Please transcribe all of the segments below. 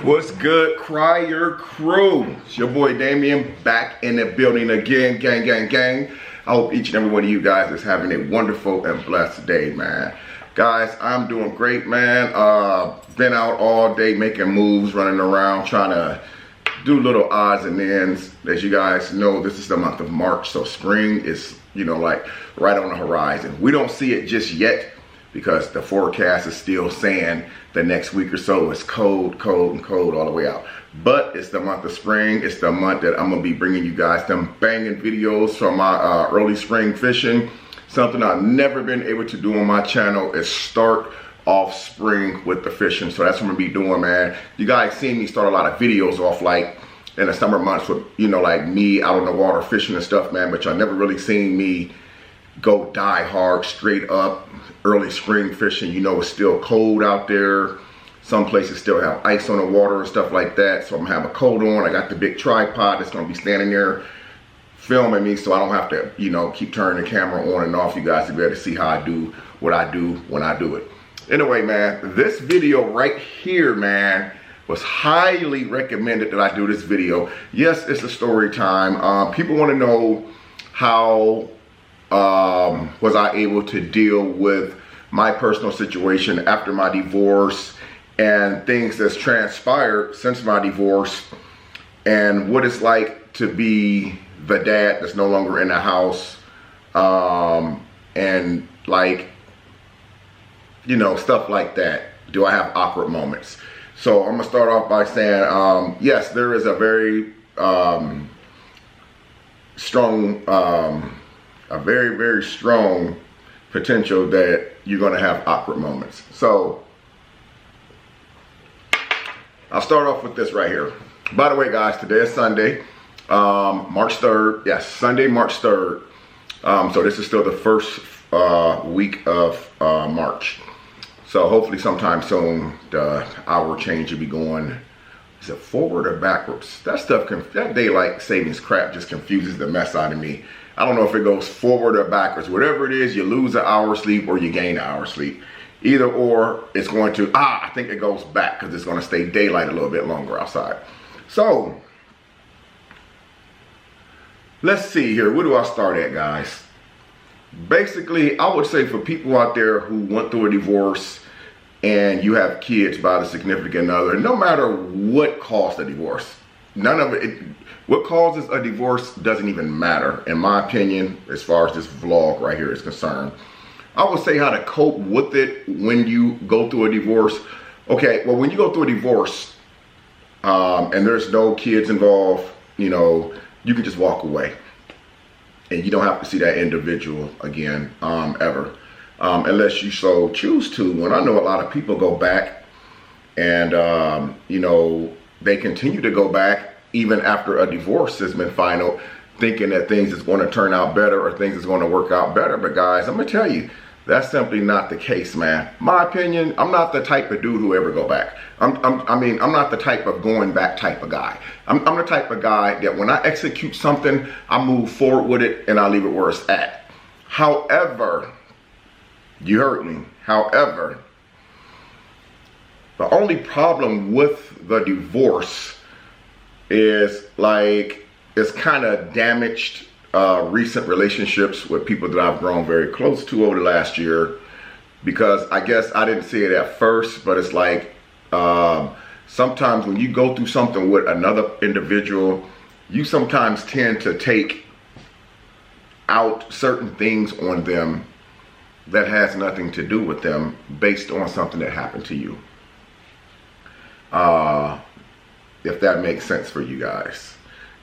What's good, Crier Crew? It's your boy Damien back in the building again, gang, gang, gang. I hope each and every one of you guys is having a wonderful and blessed day, man. Guys, I'm doing great, man. Been out all day making moves, running around, trying to do little odds and ends. As you guys know, this is the month of March, so spring is, like right on the horizon. We don't see it just yet because the forecast is still saying the next week or so is cold, cold, and cold all the way out. But it's the month of spring. It's the month that I'm gonna be bringing you guys them banging videos from my early spring fishing. Something I've never been able to do on my channel is start off spring with the fishing. So that's what I'm gonna be doing, man. You guys seen me start a lot of videos off like in the summer months with, like me out on the water fishing and stuff, man. But y'all never really seen me go die hard straight up early spring fishing. It's still cold out there. Some places still have ice on the water and stuff like that. So I'm gonna have a coat on. I got the big tripod that's gonna be standing there filming me, so I don't have to, keep turning the camera on and off. You guys will be able to see how I do what I do when I do it. Anyway, man, this video right here, man, was highly recommended that I do this video. Yes, it's a story time. People want to know how was I able to deal with my personal situation after my divorce and things that's transpired since my divorce, and what it's like to be the dad that's no longer in the house, and like, stuff like that. Do I have awkward moments? So I'm gonna start off by saying, yes, there is a very strong, a very, very strong potential that you're gonna have awkward moments. So I'll start off with this right here. By the way, guys, today is Sunday, March 3rd. Yes, Sunday, March 3rd. So this is still the first week of March. So hopefully sometime soon the hour change will be going. Is it forward or backwards? That stuff, that daylight savings crap just confuses the mess out of me. I don't know if it goes forward or backwards. Whatever it is, you lose an hour of sleep or you gain an hour of sleep. Either or, it's going to, I think it goes back because it's going to stay daylight a little bit longer outside. So, let's see here. Where do I start at, guys? Basically, I would say for people out there who went through a divorce and you have kids by the significant other, no matter what caused the divorce, none of it, what causes a divorce doesn't even matter, in my opinion, as far as this vlog right here is concerned. I would say how to cope with it when you go through a divorce. Okay, well, when you go through a divorce and there's no kids involved, you can just walk away. And you don't have to see that individual again, ever. Unless you so choose to. And I know a lot of people go back and, they continue to go back even after a divorce has been final, thinking that things is going to turn out better or things is going to work out better. But guys, I'm going to tell you, that's simply not the case, man. My opinion, I'm not the type of dude who ever go back. I'm not the type of going back type of guy. I'm the type of guy that when I execute something, I move forward with it and I leave it where it's at. However, you heard me. However, the only problem with the divorce is like it's kind of damaged recent relationships with people that I've grown very close to over the last year, because I guess I didn't see it at first, but it's like sometimes when you go through something with another individual, you sometimes tend to take out certain things on them that has nothing to do with them based on something that happened to you. If that makes sense for you guys.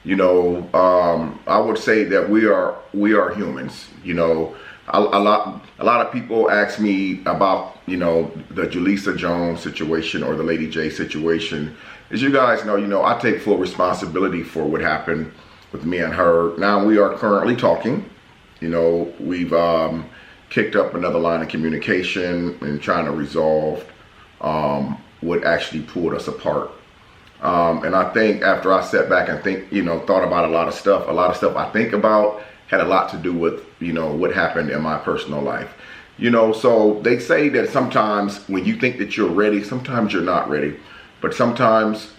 I would say that we are humans. A lot of people ask me about, the Julissa Jones situation or the Lady J situation. As you guys know, I take full responsibility for what happened with me and her. Now we are currently talking. We've kicked up another line of communication and trying to resolve what actually pulled us apart. And I think after I sat back and thought about a lot of stuff I think about had a lot to do with, what happened in my personal life. So they say that sometimes when you think that you're ready, sometimes you're not ready. But sometimes,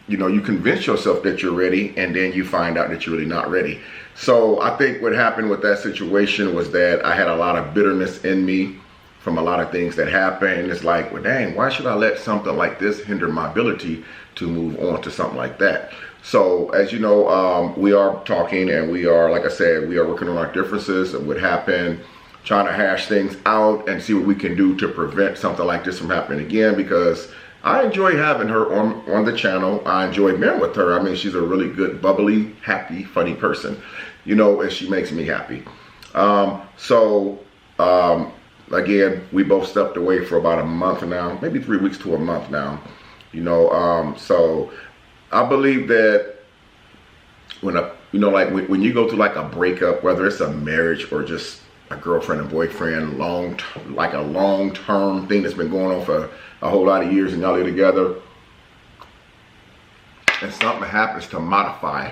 you know, you convince yourself that you're ready, and then you find out that you're really not ready. So I think what happened with that situation was that I had a lot of bitterness in me from a lot of things that happened. It's like, well, dang, why should I let something like this hinder my ability to move on to something like that? So as you know, we are talking, and we are, like I said, we are working on our differences of what happened, trying to hash things out and see what we can do to prevent something like this from happening again, because I enjoy having her on the channel. I enjoy being with her. I mean, she's a really good, bubbly, happy, funny person, you know, and she makes me happy. Again, we both stepped away for about a month now, maybe 3 weeks to a month now, you know. So I believe that when when you go through like a breakup, whether it's a marriage or just a girlfriend and boyfriend, like a long-term thing that's been going on for a whole lot of years, and y'all live together, and something happens to modify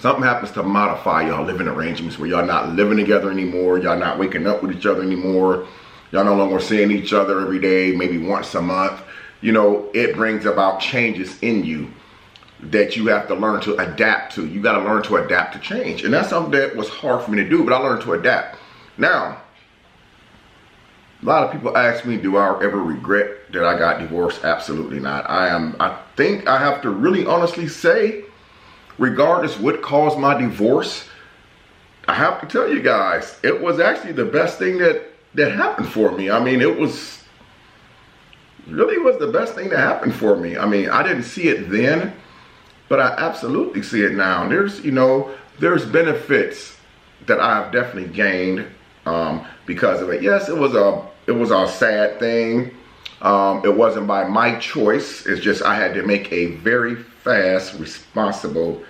y'all living arrangements where y'all not living together anymore, y'all not waking up with each other anymore, y'all no longer seeing each other every day, maybe once a month, you know, it brings about changes in you that you have to learn to adapt to. You got to learn to adapt to change. And that's something that was hard for me to do, but I learned to adapt. Now, a lot of people ask me, do I ever regret that I got divorced? Absolutely not. I think I have to really honestly say, regardless what caused my divorce, I have to tell you guys, it was actually the best thing that happened for me. I mean, it really was the best thing that happened for me. I mean, I didn't see it then, but I absolutely see it now. And there's benefits that I've definitely gained because of it. Yes, it was a sad thing. It wasn't by my choice. It's just I had to make a very fast, responsible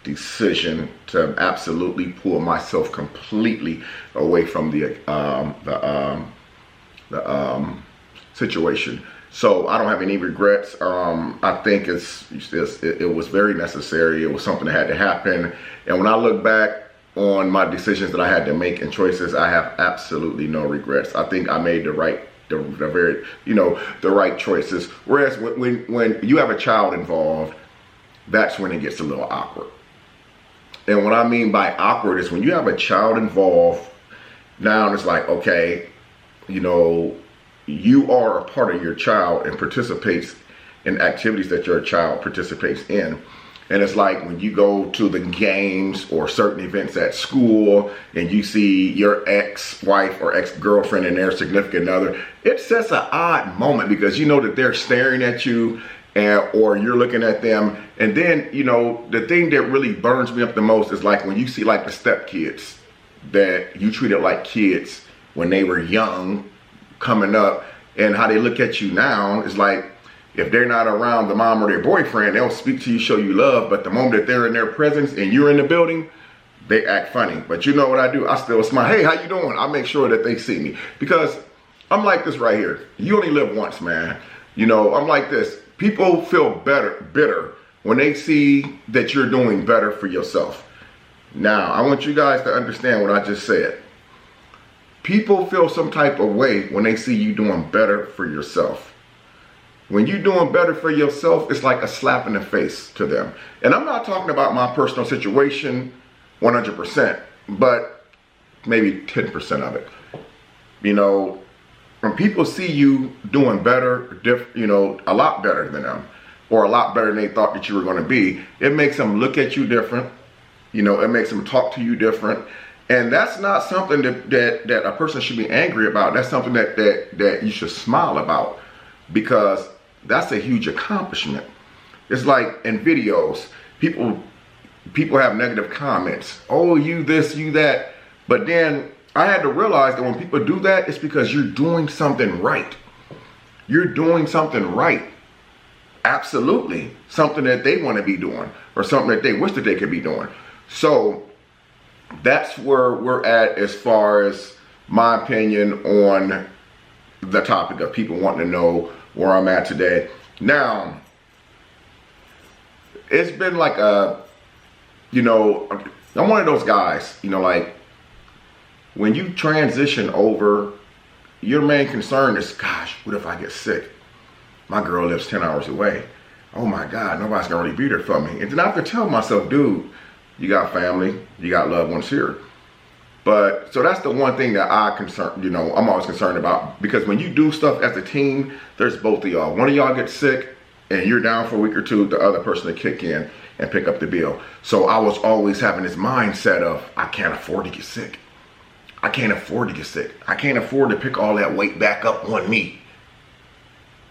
decision to absolutely pull myself completely away from the situation. So I don't have any regrets. I think it was very necessary. It was something that had to happen. And when I look back on my decisions that I had to make and choices, I have absolutely no regrets. I think I made the right choices. Whereas when you have a child involved, that's when it gets a little awkward. And what I mean by awkward is when you have a child involved, now it's like, okay, you know, you are a part of your child and participates in activities that your child participates in. And it's like when you go to the games or certain events at school and you see your ex-wife or ex-girlfriend and their significant other, it sets an odd moment because you know that they're staring at you or you're looking at them. And then, you know, the thing that really burns me up the most is like when you see like the stepkids that you treated like kids when they were young coming up, and how they look at you now is like, if they're not around the mom or their boyfriend, they'll speak to you, show you love, but the moment that they're in their presence and you're in the building, they act funny. But you know what I do? I still smile. Hey, how you doing? I make sure that they see me, because I'm like this right here. You only live once, man. You know, I'm like this. People feel bitter when they see that you're doing better for yourself. Now, I want you guys to understand what I just said. People feel some type of way when they see you doing better for yourself. When you're doing better for yourself, it's like a slap in the face to them. And I'm not talking about my personal situation 100%, but maybe 10% of it. You know, when people see you doing better, you know, a lot better than them, or a lot better than they thought that you were going to be, it makes them look at you different. You know, it makes them talk to you different. And that's not something that a person should be angry about. That's something that you should smile about, because that's a huge accomplishment. It's like in videos, people have negative comments. Oh, you this, you that. But then I had to realize that when people do that, it's because you're doing something right. You're doing something right. Absolutely. Something that they want to be doing, or something that they wish that they could be doing. So that's where we're at as far as my opinion on the topic of people wanting to know where I'm at today. Now, it's been like you know, I'm one of those guys, you know, like when you transition over, your main concern is, gosh, what if I get sick? my girl lives 10 hours away. Oh my God, nobody's gonna really be there for me. And then I have to tell myself, dude, you got family, you got loved ones here. But so that's the one thing that I'm always concerned about, because when you do stuff as a team, there's both of y'all. One of y'all gets sick and you're down for a week or two, the other person to kick in and pick up the bill. So I was always having this mindset of, I can't afford to get sick. I can't afford to get sick. I can't afford to pick all that weight back up on me.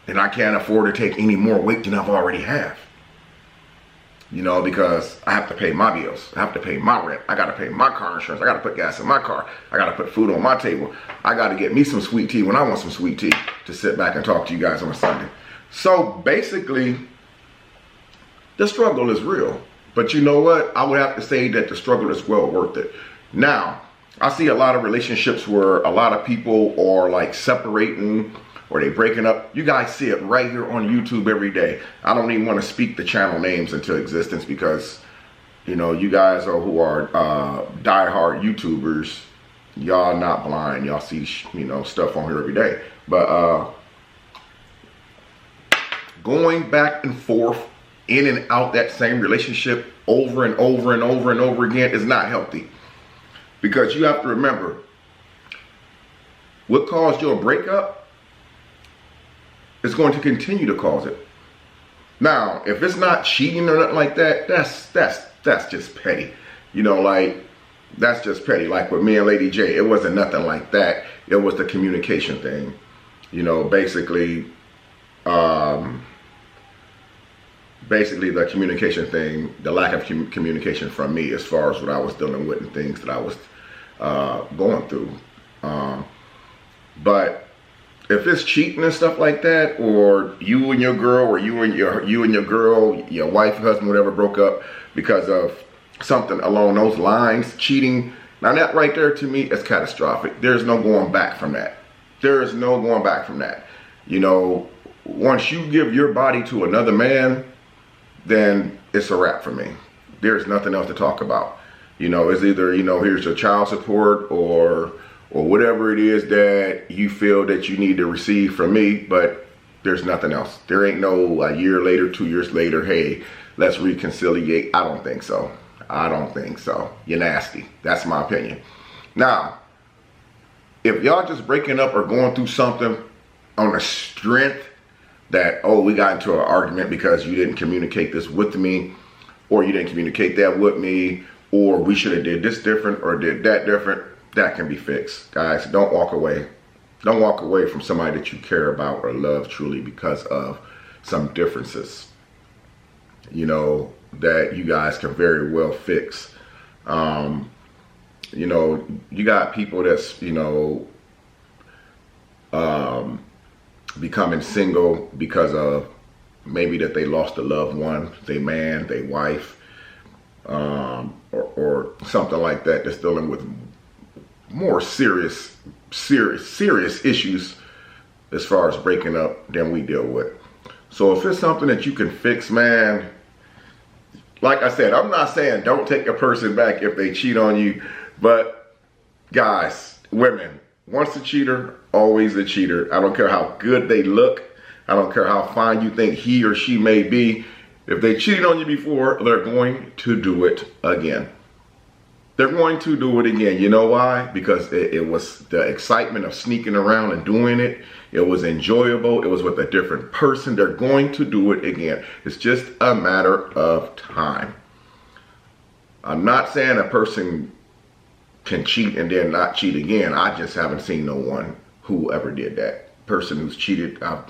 And I can't afford to take any more weight than I've already have. You know, because I have to pay my bills. I have to pay my rent. I got to pay my car insurance. I got to put gas in my car. I got to put food on my table. I got to get me some sweet tea when I want some sweet tea to sit back and talk to you guys on a Sunday. So basically, the struggle is real. But you know what? I would have to say that the struggle is well worth it. Now, I see a lot of relationships where a lot of people are like separating or they breaking up. You guys see it right here on YouTube every day. I don't even want to speak the channel names into existence because, you know, you guys who are diehard YouTubers, y'all not blind. Y'all see, you know, stuff on here every day. But going back and forth, in and out that same relationship over and over and over and over again is not healthy. Because you have to remember, what caused your breakup is going to continue to cause it. Now, if it's not cheating or nothing like that, that's just petty. You know, like, that's just petty. Like with me and Lady J, it wasn't nothing like that. It was the communication thing. You know, basically the communication thing, the lack of communication from me as far as what I was dealing with and things that I was going through. But if it's cheating and stuff like that, or you and your girl, or you and your girl, your wife, husband, whatever, broke up because of something along those lines, cheating, now that right there to me is catastrophic. There's no going back from that. There is no going back from that. You know, once you give your body to another man, then it's a wrap for me. There's nothing else to talk about. You know, it's either, you know, here's your child support or whatever it is that you feel that you need to receive from me, but there's nothing else. There ain't no a year later, 2 years later, hey, let's reconciliate. I don't think so. I don't think so. You're nasty. That's my opinion. Now, if y'all just breaking up or going through something on the strength that, oh, we got into an argument because you didn't communicate this with me, or you didn't communicate that with me, or we should have did this different or did that different, that can be fixed. Guys, don't walk away. Don't walk away from somebody that you care about or love truly because of some differences, you know, that you guys can very well fix. You know, you got people that's, you know, becoming single because of maybe that they lost a loved one, their man, their wife, or something like that, that's dealing with more serious issues as far as breaking up than we deal with. So if it's something that you can fix, man, like I said, I'm not saying don't take a person back if they cheat on you, but guys, women, once a cheater, always a cheater. I don't care how good they look. I don't care how fine you think he or she may be. If they cheated on you before, they're going to do it again. They're going to do it again. You know why? Because it was the excitement of sneaking around and doing it. It was enjoyable. It was with a different person. They're going to do it again. It's just a matter of time. I'm not saying a person can cheat and then not cheat again. I just haven't seen no one who ever did that. Person who's cheated, I've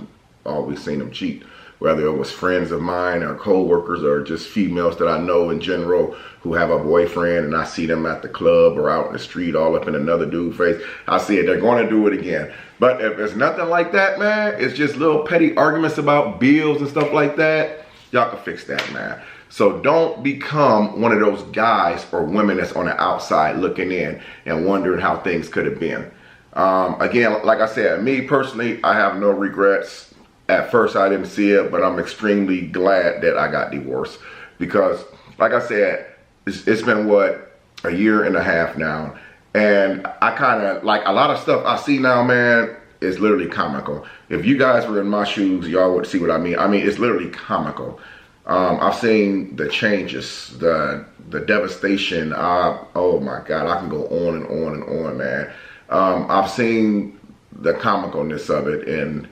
always seen them cheat. Whether it was friends of mine or co-workers or just females that I know in general who have a boyfriend and I see them at the club or out in the street all up in another dude's face, I see it, they're going to do it again. But if it's nothing like that, man, it's just little petty arguments about bills and stuff like that, y'all can fix that, man. So don't become one of those guys or women that's on the outside looking in and wondering how things could have been. Again, like I said, me personally, I have no regrets. At first, I didn't see it, but I'm extremely glad that I got divorced because, like I said, it's been, what, a year and a half now. And I kind of, like a lot of stuff I see now, man, it's literally comical. If you guys were in my shoes, y'all would see what I mean. I mean, it's literally comical. I've seen the changes, the devastation. Oh my God, I can go on and on and on, man. I've seen the comicalness of it, and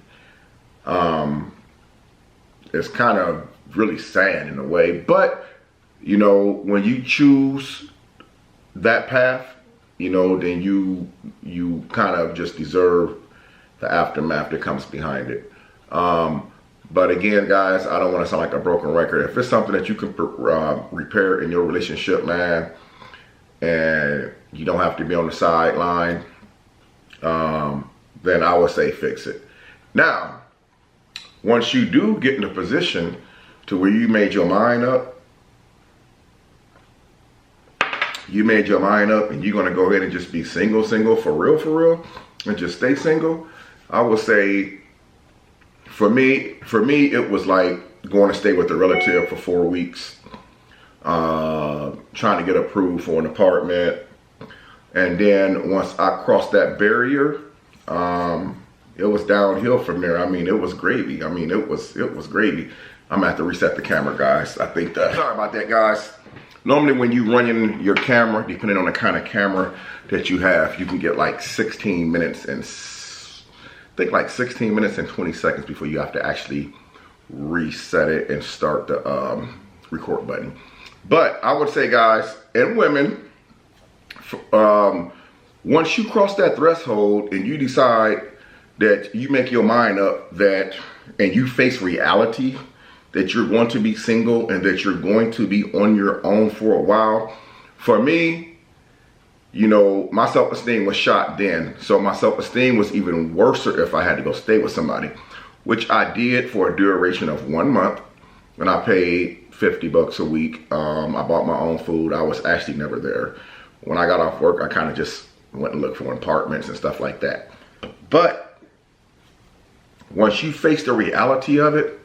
it's kind of really sad in a way. But, you know, when you choose that path, you know, then you kind of just deserve the aftermath that comes behind it. But again, guys, I don't want to sound like a broken record. If it's something that you can repair in your relationship, man, and you don't have to be on the sideline, then I would say fix it. Now, once you do get in a position to where you made your mind up, and you're going to go ahead and just be single for real, and just stay single, I would say, for me, it was like going to stay with a relative for 4 weeks, trying to get approved for an apartment. And then once I crossed that barrier, it was downhill from there. I mean, it was gravy. I mean, it was gravy. I'm gonna have to reset the camera, guys. I think sorry about that, guys. Normally when you running your camera, depending on the kind of camera that you have, you can get like 16 minutes and I think like 16 minutes and 20 seconds before you have to actually reset it and start the record button. But I would say, guys and women, once you cross that threshold and you decide that you make your mind up that, and you face reality that you're going to be single and that you're going to be on your own for a while, for me, you know, my self-esteem was shot then. So my self-esteem was even worse if I had to go stay with somebody, which I did for a duration of 1 month. And I paid $50 a week. I bought my own food. I was actually never there. When I got off work, I kind of just went and looked for apartments and stuff like that. But once you face the reality of it,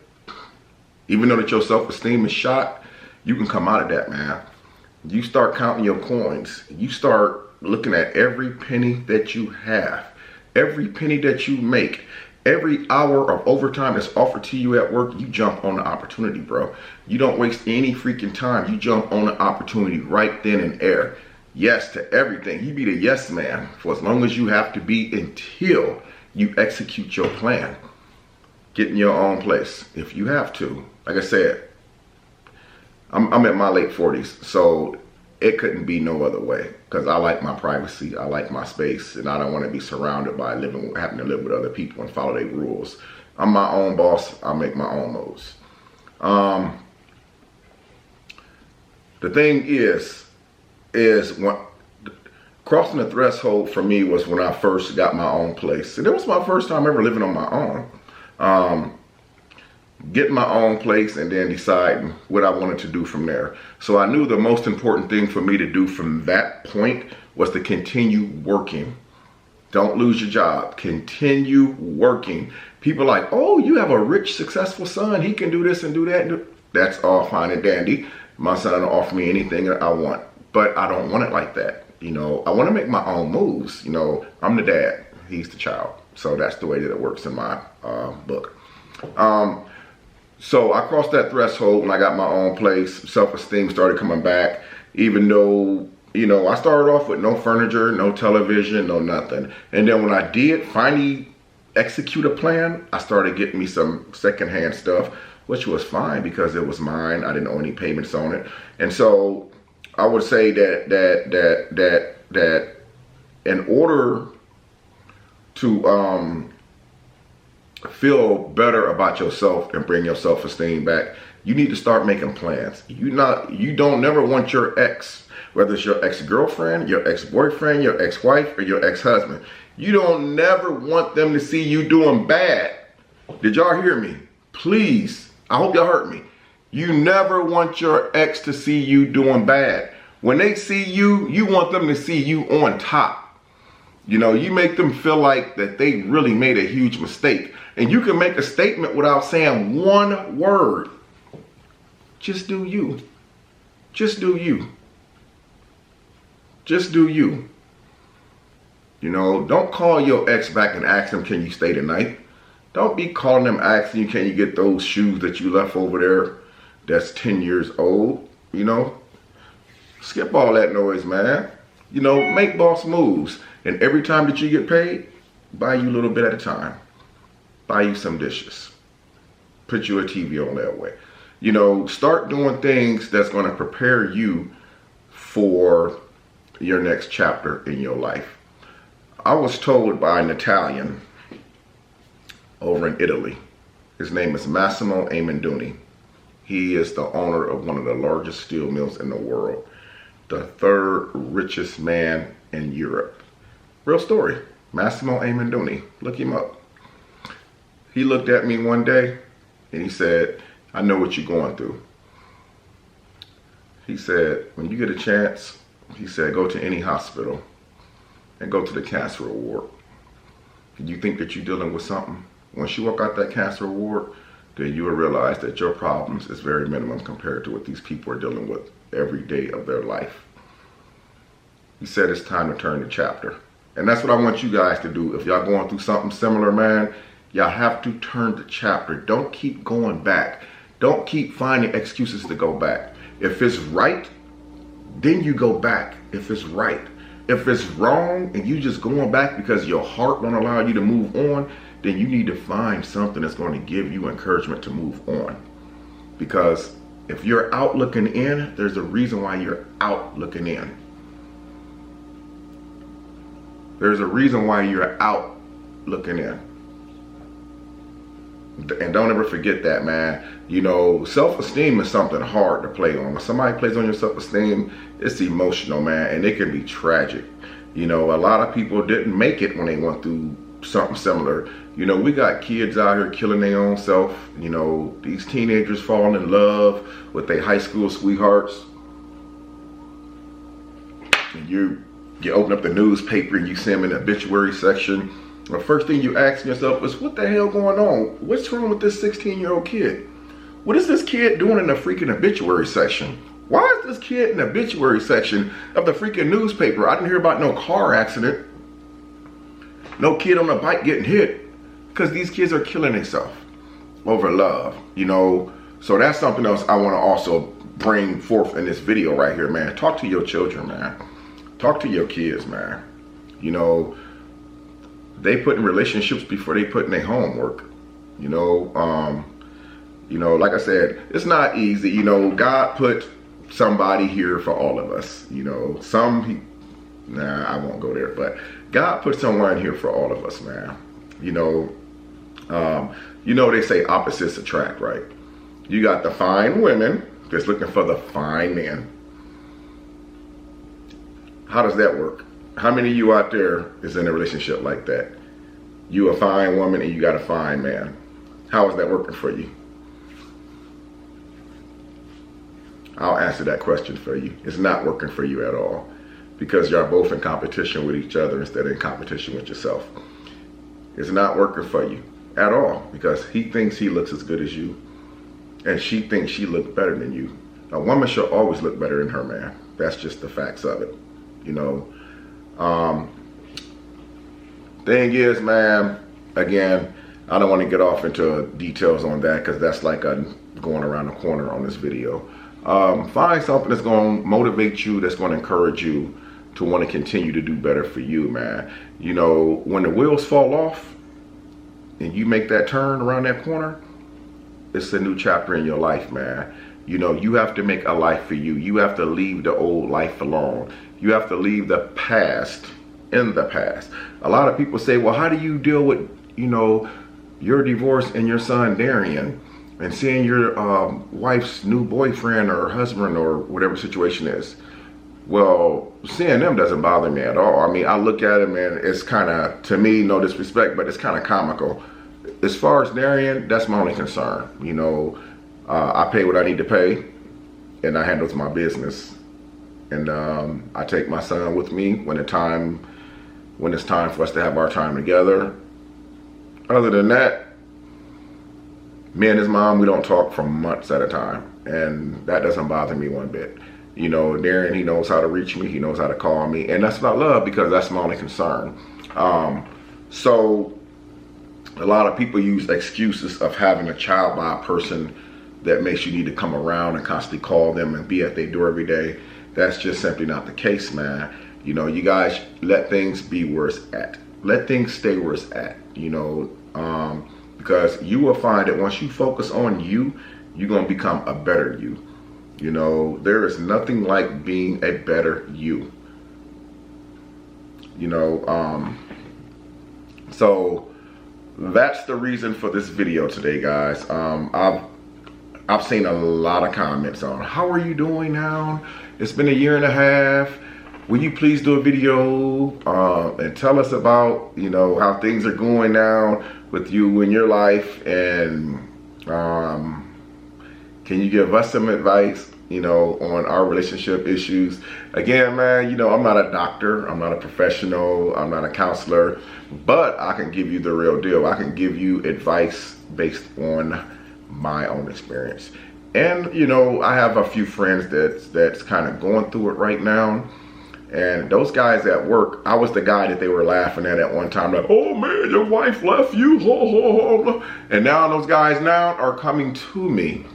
even though that your self-esteem is shot, you can come out of that, man. You start counting your coins. You start looking at every penny that you have, every penny that you make, every hour of overtime that's offered to you at work. You jump on the opportunity, bro. You don't waste any freaking time. You jump on the opportunity right then and there. Yes to everything. You be the yes man for as long as you have to be until you execute your plan. Get in your own place if you have to. Like I said, I'm in my late 40s, so it couldn't be no other way, because I like my privacy, I like my space, and I don't want to be surrounded by having to live with other people and follow their rules. I'm my own boss. I make my own moves. The thing is when crossing the threshold for me was when I first got my own place, and it was my first time ever living on my own. Getting my own place and then deciding what I wanted to do from there. So I knew the most important thing for me to do from that point was to continue working. Don't lose your job. Continue working. People are like, oh, you have a rich, successful son. He can do this and do that. That's all fine and dandy. My son will offer me anything that I want, but I don't want it like that. You know, I want to make my own moves. You know, I'm the dad. He's the child. So that's the way that it works in my book. So I crossed that threshold when I got my own place. Self-esteem started coming back, even though, you know, I started off with no furniture, no television, no nothing. And then when I did finally execute a plan, I started getting me some secondhand stuff, which was fine because it was mine. I didn't owe any payments on it. And so I would say that in order to feel better about yourself and bring your self-esteem back, you need to start making plans. You don't never want your ex, whether it's your ex-girlfriend, your ex-boyfriend, your ex-wife, or your ex-husband, you don't never want them to see you doing bad. Did y'all hear me? Please, I hope y'all heard me. You never want your ex to see you doing bad. When they see you, you want them to see you on top. You know, you make them feel like that they really made a huge mistake. And you can make a statement without saying one word. Just do you. Just do you. Just do you. You know, don't call your ex back and ask them, can you stay tonight? Don't be calling them asking you, can you get those shoes that you left over there that's 10 years old? You know, skip all that noise, man. You know, make boss moves. And every time that you get paid, buy you a little bit at a time. Buy you some dishes. Put you a TV on that way. You know, start doing things that's going to prepare you for your next chapter in your life. I was told by an Italian over in Italy. His name is Massimo Amanduni. He is the owner of one of the largest steel mills in the world. The third richest man in Europe. Real story. Massimo Amanduni. Look him up. He looked at me one day and he said, I know what you're going through. He said, when you get a chance, he said, go to any hospital and go to the cancer ward. You think that you're dealing with something? Once you walk out that cancer ward, then you will realize that your problems is very minimum compared to what these people are dealing with every day of their life. He said it's time to turn the chapter. And that's what I want you guys to do. If y'all going through something similar, man, y'all have to turn the chapter. Don't keep going back. Don't keep finding excuses to go back. If it's right, then you go back if it's right. If it's wrong and you just going back because your heart won't allow you to move on, then you need to find something that's going to give you encouragement to move on. Because if you're out looking in, there's a reason why you're out looking in. There's a reason why you're out looking in. And don't ever forget that, man. You know, self-esteem is something hard to play on. When somebody plays on your self-esteem, it's emotional, man, and it can be tragic. You know, a lot of people didn't make it when they went through something similar. You know, we got kids out here killing their own self. You know, these teenagers falling in love with their high school sweethearts. And you open up the newspaper and you see them in the obituary section. The first thing you ask yourself is, what the hell going on? What's wrong with this 16-year-old kid? What is this kid doing in the freaking obituary section? Why is this kid in the obituary section of the freaking newspaper? I didn't hear about no car accident. No kid on a bike getting hit. Because these kids are killing themselves over love, you know. So that's something else I want to also bring forth in this video right here, man. Talk to your children, man. Talk to your kids, man. You know, they put in relationships before they put in their homework. You know, like I said, it's not easy. You know, God put somebody here for all of us. You know, I won't go there, but God put someone here for all of us, man. You know, they say opposites attract, right? You got the fine women that's looking for the fine men. How does that work? How many of you out there is in a relationship like that? You a fine woman and you got a fine man. How is that working for you? I'll answer that question for you. It's not working for you at all, because you're both in competition with each other instead of in competition with yourself. It's not working for you at all, because he thinks he looks as good as you and she thinks she looks better than you. A woman should always look better than her man. That's just the facts of it, you know. Thing is, man, again, I don't want to get off into details on that, because that's like going around the corner on this video. Find something that's going to motivate you, that's going to encourage you to want to continue to do better for you, man. You know, when the wheels fall off and you make that turn around that corner, it's a new chapter in your life, man. You know, you have to make a life for you. You have to leave the old life alone. You have to leave the past in the past. A lot of people say, well, how do you deal with, you know, your divorce and your son Darian, and seeing your wife's new boyfriend or husband or whatever situation is? Well, seeing them doesn't bother me at all. I mean, I look at them and it's kind of, to me, no disrespect, but it's kind of comical. As far as Darian, that's my only concern. You know, I pay what I need to pay, and I handle my business. And I take my son with me when it's time for us to have our time together. Other than that, me and his mom, we don't talk for months at a time, and that doesn't bother me one bit. You know, Darren, he knows how to reach me, he knows how to call me, and that's what I love, because that's my only concern. So a lot of people use excuses of having a child by a person that makes you need to come around and constantly call them and be at their door every day. That's just simply not the case, man. You know, you guys let things be where it's at. Let things stay where it's at, you know, because you will find that once you focus on you, you're going to become a better you. You know, there is nothing like being a better you. You know, so that's the reason for this video today, guys. I've seen a lot of comments on, how are you doing now? It's been 1.5 years. Will you please do a video and tell us about, you know, how things are going now with you in your life, and can you give us some advice, you know, on our relationship issues? Again, man, you know, I'm not a doctor, I'm not a professional, I'm not a counselor, but I can give you the real deal. I can give you advice based on my own experience. And, you know, I have a few friends that's kind of going through it right now. And those guys at work, I was the guy that they were laughing at one time, like, oh man, your wife left you, ho, ho, ho. And now those guys now are coming to me.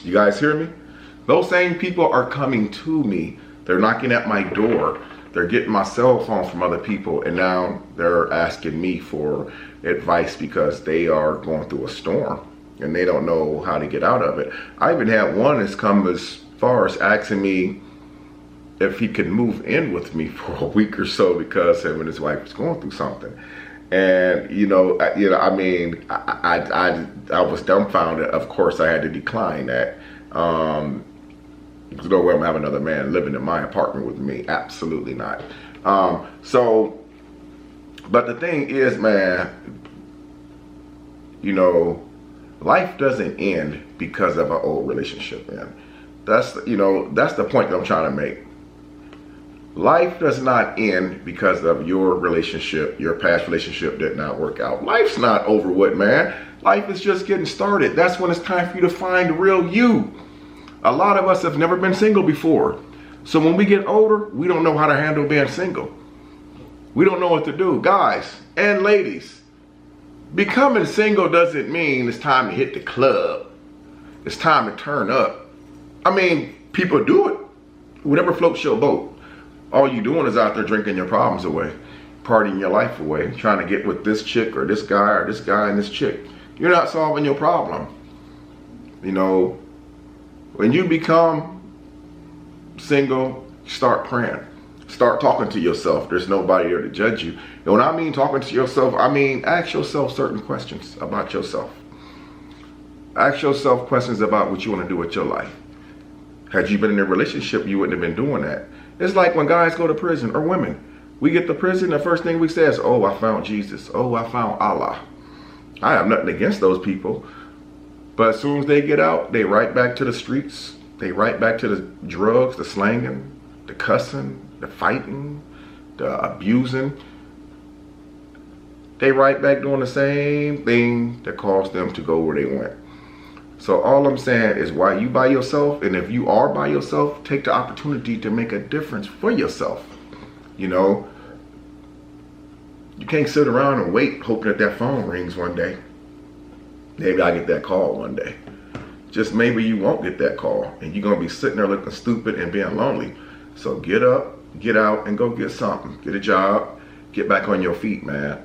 You guys hear me? Those same people are coming to me. They're knocking at my door. They're getting my cell phone from other people, and now they're asking me for advice because they are going through a storm and they don't know how to get out of it. I even had one that's come as far as asking me if he could move in with me for a week or so because him and his wife was going through something. And I mean, I was dumbfounded. Of course, I had to decline that. There's no way I'm having another man living in my apartment with me. Absolutely not. But the thing is, man, you know, life doesn't end because of an old relationship, man. That's the point that I'm trying to make. Life does not end because of your relationship, your past relationship did not work out. Life's not over with, man. Life is just getting started. That's when it's time for you to find the real you. A lot of us have never been single before. So when we get older, we don't know how to handle being single. We don't know what to do. Guys and ladies, becoming single doesn't mean it's time to hit the club. It's time to turn up. I mean, people do it. Whatever floats your boat. All you doing is out there drinking your problems away, partying your life away, trying to get with this chick or this guy and this chick. You're not solving your problem. You know, when you become single, start praying. Start talking to yourself. There's nobody there to judge you. And when I mean talking to yourself, I mean ask yourself certain questions about yourself. Ask yourself questions about what you want to do with your life. Had you been in a relationship, you wouldn't have been doing that. It's like when guys go to prison, or women. We get to prison, the first thing we say is, oh, I found Jesus. Oh, I found Allah. I have nothing against those people. But as soon as they get out, they right back to the streets. They right back to the drugs, the slanging, the cussing, the fighting, the abusing. They right back doing the same thing that caused them to go where they went. So all I'm saying is, while you by yourself, and if you are by yourself, take the opportunity to make a difference for yourself. You know, you can't sit around and wait hoping that phone rings one day. Maybe I get that call one day. Just maybe you won't get that call, and you're gonna be sitting there looking stupid and being lonely. So get up, get out, and go get something. Get a job, get back on your feet, man.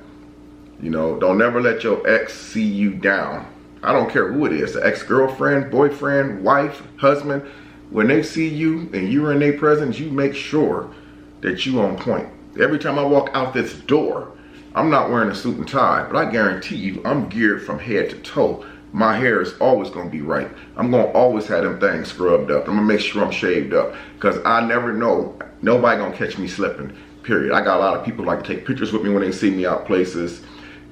You know, don't never let your ex see you down. I don't care who it is, the ex-girlfriend, boyfriend, wife, husband. When they see you and you're in their presence, you make sure that you on point. Every time I walk out this door, I'm not wearing a suit and tie, but I guarantee you I'm geared from head to toe. My hair is always gonna be right. I'm gonna always have them things scrubbed up. I'm gonna make sure I'm shaved up, because I never know, nobody gonna catch me slipping, period. I got a lot of people like to take pictures with me when they see me out places.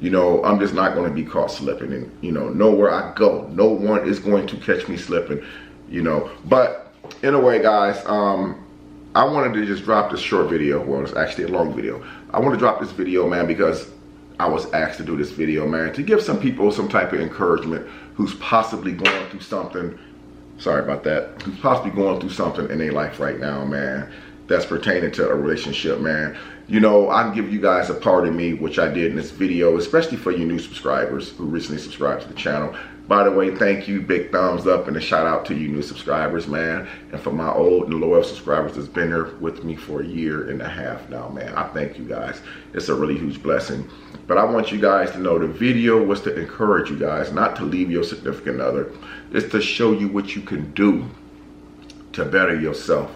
You know, I'm just not going to be caught slipping, and, you know, nowhere I go, no one is going to catch me slipping, you know. But anyway, guys, I wanted to just drop this short video. Well, it's actually a long video. I want to drop this video, man, because I was asked to do this video, man, to give some people some type of encouragement who's possibly going through something. Sorry about that. Who's possibly going through something in their life right now, man. that's pertaining to a relationship, man. You know, I can give you guys a part of me, which I did in this video, especially for you new subscribers who recently subscribed to the channel. By the way, thank you, big thumbs up and a shout out to you new subscribers, man. And for my old and loyal subscribers that's been here with me for 1.5 years now, man, I thank you guys. It's a really huge blessing. But I want you guys to know the video was to encourage you guys, not to leave your significant other. It's to show you what you can do to better yourself.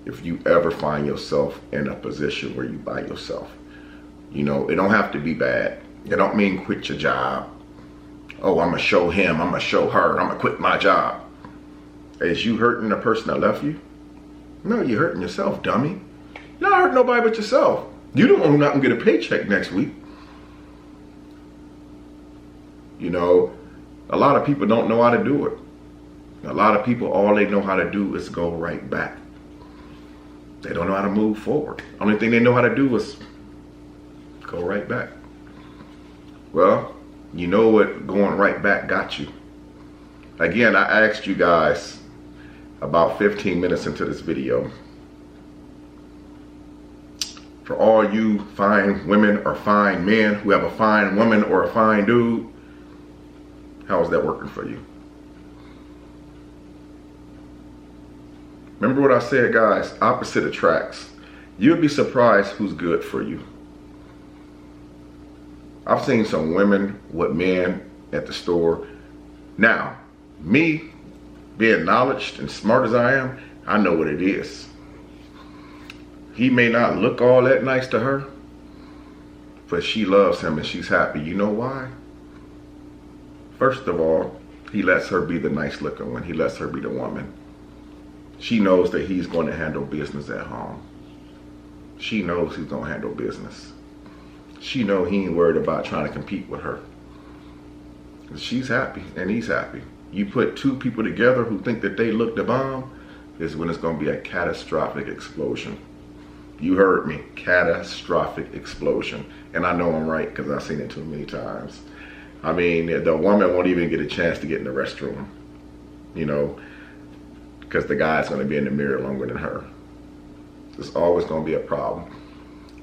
If you ever find yourself in a position where you by yourself, you know, it don't have to be bad. It don't mean quit your job. Oh, I'm gonna show him, I'm gonna show her, I'm gonna quit my job. Is you hurting the person that left you? No, you're hurting yourself, dummy. You're not hurting nobody but yourself. You don't want to not get a paycheck next week. You know, a lot of people don't know how to do it. A lot of people, all they know how to do is go right back. They don't know how to move forward. Only thing they know how to do is go right back. Well, you know what going right back got you. Again, I asked you guys about 15 minutes into this video. For all you fine women or fine men who have a fine woman or a fine dude, how is that working for you? Remember what I said, guys, opposite attracts. You'll be surprised who's good for you. I've seen some women with men at the store. Now, me being knowledgeable and smart as I am, I know what it is. He may not look all that nice to her, but she loves him and she's happy. You know why? First of all, he lets her be the nice looking one. He lets her be the woman. She knows that he's going to handle business at home. She knows he's going to handle business. She knows he ain't worried about trying to compete with her. She's happy and he's happy. You put two people together who think that they look the bomb, is when it's going to be a catastrophic explosion. You heard me, catastrophic explosion. And I know I'm right because I've seen it too many times. I mean, the woman won't even get a chance to get in the restroom, you know, because the guy's going to be in the mirror longer than her. There's always going to be a problem.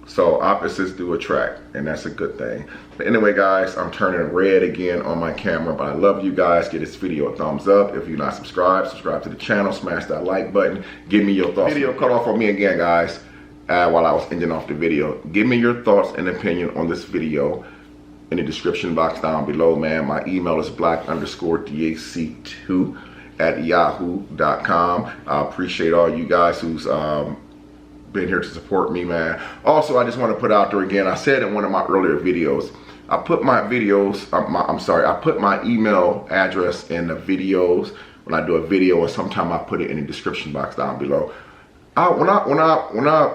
So opposites do attract, and that's a good thing. But anyway, guys, I'm turning red again on my camera, but I love you guys. Give this video a thumbs up. If you're not subscribed, subscribe to the channel, smash that like button. Give me your thoughts. Video cut off on me again, guys, while I was ending off the video. Give me your thoughts and opinion on this video in the description box down below, man. My email is black_dac2@yahoo.com. I appreciate all you guys who's been here to support me, man. Also, I just want to put out there again, I said in one of my earlier videos, I put my videos, I put my email address in the videos when I do a video, and sometimes I put it in the description box down below. When I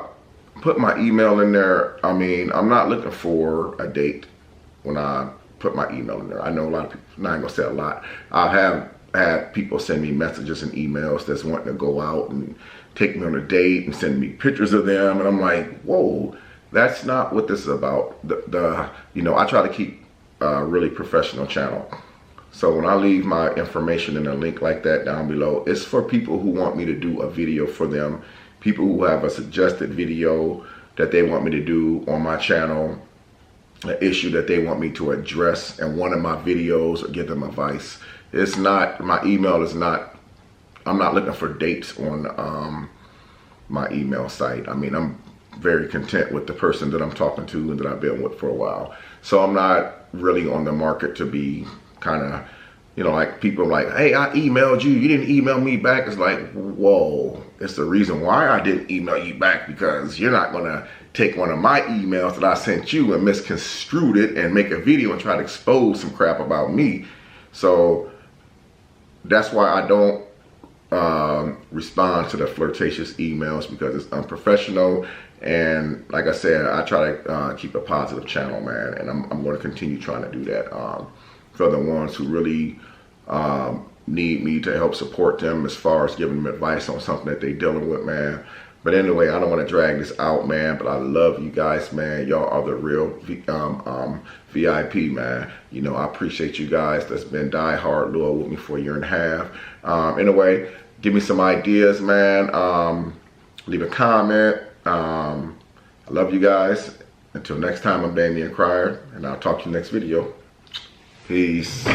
put my email in there, I mean, I'm not looking for a date when I put my email in there. I know a lot of people, not gonna say a lot, I have had people send me messages and emails that's wanting to go out and take me on a date and send me pictures of them, and I'm like, whoa, that's not what this is about. You know, I try to keep a really professional channel. So when I leave my information in a link like that down below, it's for people who want me to do a video for them, people who have a suggested video that they want me to do on my channel, an issue that they want me to address in one of my videos or give them advice. It's not, my email is not, I'm not looking for dates on my email site. I mean, I'm very content with the person that I'm talking to and that I've been with for a while. So I'm not really on the market to be kind of, you know, like people like, hey, I emailed you, you didn't email me back. It's like, whoa, it's the reason why I didn't email you back, because you're not gonna take one of my emails that I sent you and misconstrued it and make a video and try to expose some crap about me. So that's why I don't respond to the flirtatious emails, because it's unprofessional. And like I said, I try to keep a positive channel, man, and I'm going to continue trying to do that for the ones who really need me to help support them as far as giving them advice on something that they're dealing with, man. But anyway, I don't want to drag this out, man, but I love you guys, man. Y'all are the real VIP, man. You know, I appreciate you guys that's been diehard loyal with me for 1.5 years. Anyway, give me some ideas, man. leave a comment. I love you guys. Until next time, I'm Damian Cryer, and I'll talk to you next video. Peace.